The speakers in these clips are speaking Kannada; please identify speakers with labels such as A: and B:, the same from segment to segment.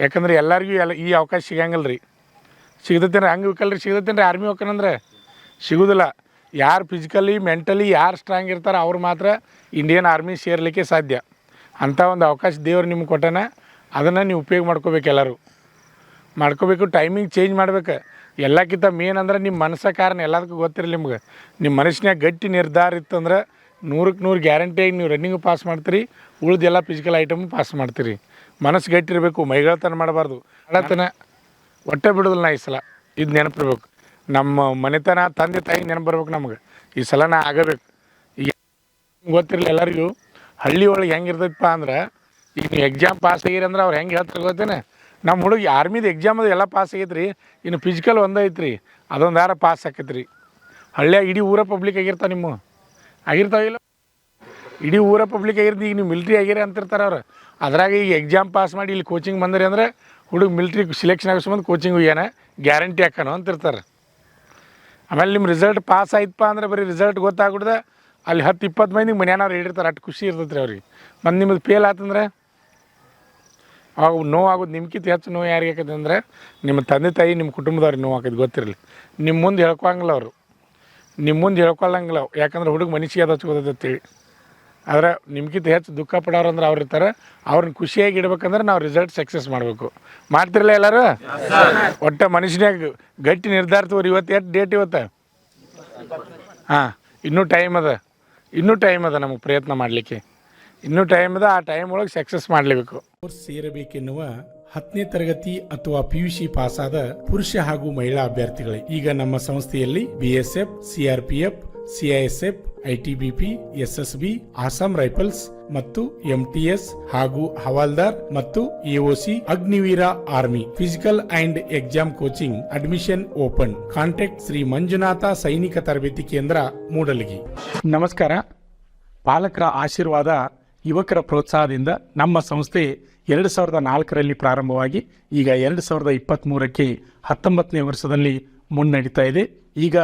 A: ಯಾಕಂದ್ರೆ ಎಲ್ಲರಿಗೂ ಈ ಅವಕಾಶ ಸಿಗಂಗಿಲ್ಲ ರೀ. ಸಿಗ್ತೈತೇನೆ ಅಂಗವಿಕಲ್ ರೀ ಸಿಗ್ತೈತೇನೆ ರೀ ಆರ್ಮಿ ಹೋಗ್ಕಂದ್ರೆ ಸಿಗೋದಿಲ್ಲ. ಯಾರು ಫಿಸಿಕಲಿ ಮೆಂಟಲಿ ಯಾರು ಸ್ಟ್ರಾಂಗ್ ಇರ್ತಾರೆ ಅವ್ರು ಮಾತ್ರ ಇಂಡಿಯನ್ ಆರ್ಮಿ ಸೇರಲಿಕ್ಕೆ ಸಾಧ್ಯ. ಅಂಥ ಒಂದು ಅವಕಾಶ ದೇವ್ರು ನಿಮ್ಗೆ ಕೊಟ್ಟಾನ, ಅದನ್ನು ನೀವು ಉಪಯೋಗ ಮಾಡ್ಕೋಬೇಕು. ಎಲ್ಲರೂ ಮಾಡ್ಕೋಬೇಕು. ಟೈಮಿಂಗ್ ಚೇಂಜ್ ಮಾಡ್ಬೇಕು. ಎಲ್ಲಕ್ಕಿಂತ ಮೇನ್ ಅಂದ್ರೆ ನಿಮ್ಮ ಮನಸ್ಸ ಕಾರಣ ಎಲ್ಲದಕ್ಕೂ ಗೊತ್ತಿರಲಿ ನಿಮ್ಗೆ. ನಿಮ್ಮ ಮನಸ್ಸಿನಾಗ ಗಟ್ಟಿ ನಿರ್ಧಾರ ಇತ್ತಂದ್ರೆ 100ಕ್ಕೆ 100 ಗ್ಯಾರಂಟಿಯಾಗಿ ನೀವು ರನ್ನಿಂಗು ಪಾಸ್ ಮಾಡ್ತೀರಿ, ಉಳಿದೆಲ್ಲ ಫಿಸಿಕಲ್ ಐಟಮು ಪಾಸ್ ಮಾಡ್ತೀರಿ. ಮನಸ್ಸು ಗಟ್ಟಿರಬೇಕು, ಮೈಗಳತನ ಮಾಡಬಾರ್ದು, ಹಳತನ ಒಟ್ಟೆ ಬಿಡೋದಿಲ್ಲ. ನಾ ಈ ಸಲ ಇದು ನೆನಪಿರ್ಬೇಕು. ನಮ್ಮ ಮನೆತನ ತಂದೆ ತಾಯಿ ನೆನಪು ಬರ್ಬೇಕು ನಮ್ಗೆ. ಈ ಸಲ ನಾ ಆಗಬೇಕು. ಈಗ ಗೊತ್ತಿರಲಿಲ್ಲ ಎಲ್ಲರಿಗೂ ಹಳ್ಳಿ ಒಳಗೆ ಹೆಂಗೆ ಇರ್ತೈತಪ್ಪ ಅಂದ್ರೆ, ಈಗ ನೀವು ಎಕ್ಸಾಮ್ ಪಾಸ್ ಆಗಿರಿ ಅಂದ್ರೆ ಅವ್ರು ಹೆಂಗೆ ಹೇಳ್ತಾರೆ ಗೊತ್ತೇನೆ, ನಮ್ಮ ಹುಡುಗಿ ಆರ್ಮಿದು ಎಕ್ಸಾಮ್ ಅದು ಎಲ್ಲ ಪಾಸ್ ಆಗೈತೆ ರೀ, ಇನ್ನು ಫಿಸಿಕಲ್ ಒಂದೇ ಐತೆ ರೀ, ಅದೊಂದು ಯಾರ ಪಾಸ್ ಆಕೈತೆ ರೀ. ಹಳ್ಳಿಯಾಗ ಇಡೀ ಊರ ಪಬ್ಲಿಕ್ ಆಗಿರ್ತಾವೆ. ನಿಮ್ಮ ಆಗಿರ್ತಾವಿಲ್ಲ, ಇಡೀ ಊರ ಪಬ್ಲಿಕ್ ಆಗಿರ್ತೀವಿ. ಈಗ ನೀವು ಮಿಲ್ಟ್ರಿ ಆಗಿರಿ ಅಂತಿರ್ತಾರೆ ಅವ್ರು. ಅದ್ರಾಗ ಈಗ ಎಕ್ಸಾಮ್ ಪಾಸ್ ಮಾಡಿ ಇಲ್ಲಿ ಕೋಚಿಂಗ್ ಬಂದ್ರಿ ಅಂದ್ರೆ ಹುಡುಗ ಮಿಲ್ಟ್ರಿ ಸಿಲೆಕ್ಷನ್ ಆಗಿಸ್ಬಂದು ಕೋಚಿಂಗ್ ಹೋಗ್ಯಾನ ಗ್ಯಾರಂಟಿ ಹಾಕೋಣ ಅಂತಿರ್ತಾರೆ. ಆಮೇಲೆ ನಿಮ್ಮ ರಿಸಲ್ಟ್ ಪಾಸ್ ಆಯ್ತಪ್ಪ ಅಂದ್ರೆ ಬರೀ ರಿಸಲ್ಟ್ ಗೊತ್ತಾಗ್ಬಿಡ್ದೆ ಅಲ್ಲಿ 10-20 ಮಂದಿಗೆ ಮನೆಯವ್ರು ಹೇಳಿರ್ತಾರೆ. ಅಷ್ಟು ಖುಷಿ ಇರ್ತೈತೆ ರೀ ಅವ್ರಿಗೆ. ಮತ್ತು ನಿಮ್ಮದು ಫೇಲ್ ಆತಂದ್ರೆ ಅವಾಗ ನೋವು ಆಗೋದು. ನಿಮ್ಗಿಂತ ಹೆಚ್ಚು ನೋವು ಯಾರಿಗೆ ಆಕೈತೆ ಅಂದರೆ ನಿಮ್ಮ ತಂದೆ ತಾಯಿ ನಿಮ್ಮ ಕುಟುಂಬದವ್ರಿಗೆ ನೋವು ಆಕೈತೆ ಗೊತ್ತಿರಲಿ. ನಿಮ್ಮ ಮುಂದೆ ಹೇಳ್ಕೊಳಂಗಿಲ್ಲ ಅವರು, ನಿಮ್ಮ ಮುಂದೆ ಹೇಳ್ಕೊಳ್ಳಂಗಿಲ್ಲ. ಯಾಕಂದ್ರೆ ಹುಡುಗ ಮನುಷ್ಯ ಅದು ಹಚ್ಕೋತೈತಿ. ಆದರೆ ನಿಮ್ಗಿಂತ ಹೆಚ್ಚು ದುಃಖ ಪಡೋರು ಅಂದ್ರೆ ಅವ್ರು ಇರ್ತಾರೆ. ಅವ್ರನ್ನ ಖುಷಿಯಾಗಿ ಇಡ್ಬೇಕಂದ್ರೆ ನಾವು ರಿಸಲ್ಟ್ ಸಕ್ಸಸ್ ಮಾಡಬೇಕು. ಮಾಡ್ತಿರಲ್ಲ ಎಲ್ಲರೂ? ಒಟ್ಟು ಮನುಷ್ಯನಾಗ ಗಟ್ಟಿ ನಿರ್ಧಾರ ತಗೋರಿ. ಇವತ್ತು ಎಷ್ಟು ಡೇಟ್ ಇವತ್ತು? ಹಾಂ, ಇನ್ನೂ ಟೈಮ್ ಅದ ನಮಗೆ ಪ್ರಯತ್ನ ಮಾಡಲಿಕ್ಕೆ. ಇನ್ನೂ ಟೈಮ್ ಅದ. ಆ ಟೈಮ್ ಒಳಗೆ ಸಕ್ಸಸ್ ಮಾಡಲೇಬೇಕು.
B: ಕೋರ್ಸ್ ಸೇರಬೇಕೆನ್ನುವ 10ನೇ ತರಗತಿ ಅಥವಾ PUC ಪಾಸಾದ ಪುರುಷ ಹಾಗೂ ಮಹಿಳಾ ಅಭ್ಯರ್ಥಿಗಳೇ ಈಗ ನಮ್ಮ ಸಂಸ್ಥೆಯಲ್ಲಿ BSF, CRPF, CISF, ITBP, SSB, Assam rifles ಮತ್ತು MTS ಹಾಗೂ ಹವಾಲ್ದಾರ್ ಮತ್ತು AOC Agniveer army physical and exam coaching admission open. Contact Shri Manjunatha ಸೈನಿಕ ತರಬೇತಿ ಕೇಂದ್ರ, ಮೂಡಲಗಿ.
A: ನಮಸ್ಕಾರ. ಪಾಲಕರ ಆಶೀರ್ವಾದ, ಯುವಕರ ಪ್ರೋತ್ಸಾಹದಿಂದ ನಮ್ಮ ಸಂಸ್ಥೆ 2004ರಲ್ಲಿ ಪ್ರಾರಂಭವಾಗಿ ಈಗ 2023ಕ್ಕೆ 19ನೇ ವರ್ಷದಲ್ಲಿ ಮುನ್ನಡೀತಾ ಇದೆ. ಈಗ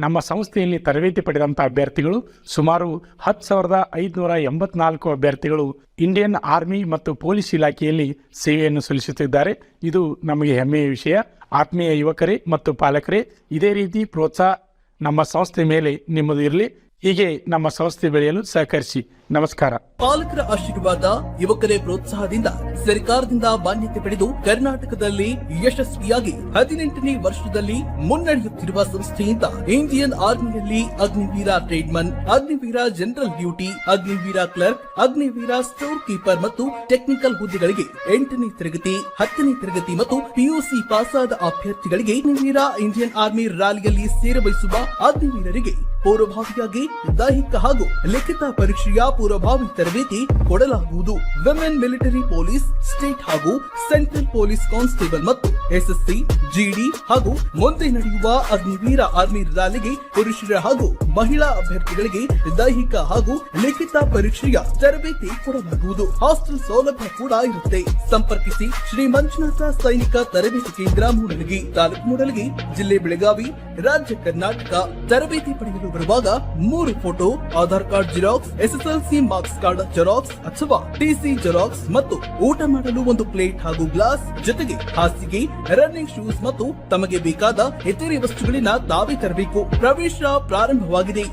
A: ನಮ್ಮ ಸಂಸ್ಥೆಯಲ್ಲಿ ತರಬೇತಿ ಪಡೆದಂಥ ಅಭ್ಯರ್ಥಿಗಳು ಸುಮಾರು 10,584 ಅಭ್ಯರ್ಥಿಗಳು ಇಂಡಿಯನ್ ಆರ್ಮಿ ಮತ್ತು ಪೊಲೀಸ್ ಇಲಾಖೆಯಲ್ಲಿ ಸೇವೆಯನ್ನು ಸಲ್ಲಿಸುತ್ತಿದ್ದಾರೆ. ಇದು ನಮಗೆ ಹೆಮ್ಮೆಯ ವಿಷಯ. ಆತ್ಮೀಯ ಯುವಕರೇ ಮತ್ತು ಪಾಲಕರೇ, ಇದೇ ರೀತಿ ಪ್ರೋತ್ಸಾಹ ನಮ್ಮ ಸಂಸ್ಥೆ ಮೇಲೆ ನಿಮ್ಮದು ಇರಲಿ. ಹೀಗೆ ನಮ್ಮ ಸಂಸ್ಥೆ ಬೆಳೆಯಲು ಸಹಕರಿಸಿ. ನಮಸ್ಕಾರ.
C: ಪಾಲಕರ ಆಶೀರ್ವಾದ, ಯುವಕರೇ ಪ್ರೋತ್ಸಾಹದಿಂದ ಸರ್ಕಾರದಿಂದ ಮಾನ್ಯತೆ ಪಡೆದು ಕರ್ನಾಟಕದಲ್ಲಿ ಯಶಸ್ವಿಯಾಗಿ 18ನೇ ವರ್ಷದಲ್ಲಿ ಮುನ್ನಡೆಯುತ್ತಿರುವ ಸಂಸ್ಥೆಯಿಂದ ಇಂಡಿಯನ್ ಆರ್ಮಿಯಲ್ಲಿ Agniveer tradesman, Agniveer general duty, Agniveer clerk, Agniveer store keeper ಮತ್ತು ಟೆಕ್ನಿಕಲ್ ಹುದ್ದೆಗಳಿಗೆ 8ನೇ ತರಗತಿ, 10ನೇ ತರಗತಿ ಮತ್ತು PUC ಪಾಸಾದ ಅಭ್ಯರ್ಥಿಗಳಿಗೆ ಅಗ್ನಿವೀರ ಇಂಡಿಯನ್ ಆರ್ಮಿ ರ್ಯಾಲಿಯಲ್ಲಿ ಸೇರಬಯಸುವ ಅಗ್ನಿವೀರರಿಗೆ ಪೂರ್ವಭಾವಿಯಾಗಿ ದೈಹಿಕ ಹಾಗೂ ಲಿಖಿತ ಪರೀಕ್ಷೆಯ ಪೂರ್ವಭಾವಿ ತರಬೇತಿ ಕೊಡಲಾಗುವುದು. ವಿಮೆನ್ ಮಿಲಿಟರಿ ಪೊಲೀಸ್, ಸ್ಟೇಟ್ ಹಾಗೂ ಸೆಂಟ್ರಲ್ ಪೊಲೀಸ್ ಕಾನ್ಸ್ಟೇಬಲ್ ಮತ್ತು SSC, GD ಹಾಗೂ ಮುಂದೆ ನಡೆಯುವ ಅಗ್ನಿವೀರ ಆರ್ಮಿ ರ್ಯಾಲಿಗೆ ಪುರುಷರ ಹಾಗೂ ಮಹಿಳಾ ಅಭ್ಯರ್ಥಿಗಳಿಗೆ ದೈಹಿಕ ಹಾಗೂ ಲಿಖಿತ ಪರೀಕ್ಷೆಯ ತರಬೇತಿ ಕೊಡಲಾಗುವುದು. ಹಾಸ್ಟೆಲ್ ಸೌಲಭ್ಯ ಕೂಡ ಇರುತ್ತೆ. ಸಂಪರ್ಕಿಸಿ ಶ್ರೀ ಮಂಜುನಾಥ ಸೈನಿಕ ತರಬೇತಿ ಕೇಂದ್ರ, ಮೂಡಲಗಿ, ತಾಲೂಕು ಮೂಡಲಗಿ, ಜಿಲ್ಲೆ ಬೆಳಗಾವಿ, ರಾಜ್ಯ ಕರ್ನಾಟಕ. ತರಬೇತಿ ಪಡೆಯಲು ಬರುವಾಗ 3 photo, Aadhaar card xerox, SSLC marks card xerox ಅಥವಾ TC ಜೆರಾಕ್ಸ್ ಮತ್ತು ಊಟ ಮಾಡಲು 1 ಪ್ಲೇಟ್ ಹಾಗೂ ಗ್ಲಾಸ್, ಜೊತೆಗೆ ಹಾಸಿಗೆ, ರನ್ನಿಂಗ್ ಶೂಸ್ ಮತ್ತು ತಮಗೆ ಬೇಕಾದ ಇತರೆ ವಸ್ತುಗಳನ್ನ ತಾವೇ ತರಬೇಕು. ಪ್ರವೇಶ ಪ್ರಾರಂಭವಾಗಿದೆ.